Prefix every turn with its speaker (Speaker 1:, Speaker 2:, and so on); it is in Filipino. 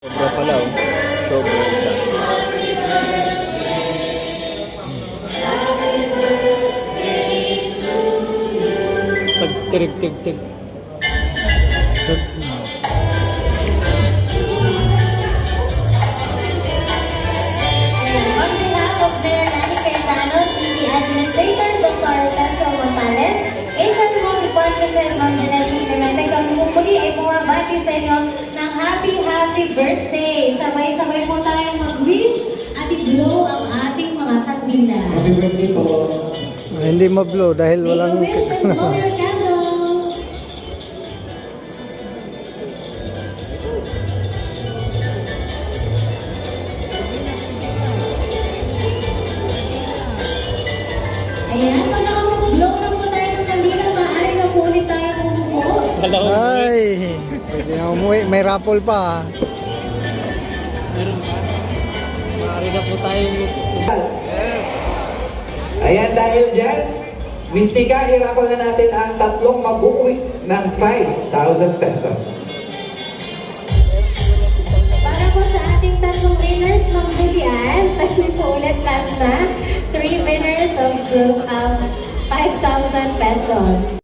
Speaker 1: Sobra pala oh. Sobra isa. Pag tirig-tig-tig.
Speaker 2: On behalf of Mayor Nani Cayetano, City Administrator Dr. Tasso Gonzalez, Asian Health Department Head Ma'am Janelle Clemente, kami po muli ay bumabati sa inyo ng happy birthday! Sabay-sabay po tayong mag-wish at i-blow ang ating mga kandila.
Speaker 3: Happy birthday po.
Speaker 1: Hindi mablow dahil
Speaker 2: Make a
Speaker 1: walang...
Speaker 2: wish and blow your candle! Ayan, pag nakapag-blow na po tayo ng kandila, maaari na po ulit tayo umupo.
Speaker 1: Ay! Pwede na umuwi. May raffle pa. Maaari na po tayo.
Speaker 3: Ayan, dahil dyan, Mystica, irapan na natin ang tatlong mag-uwi ng 5,000 pesos.
Speaker 2: Para po sa ating tatlong winners ng Julian, tayo po ulit last na, 3 winners of group of 5,000 pesos.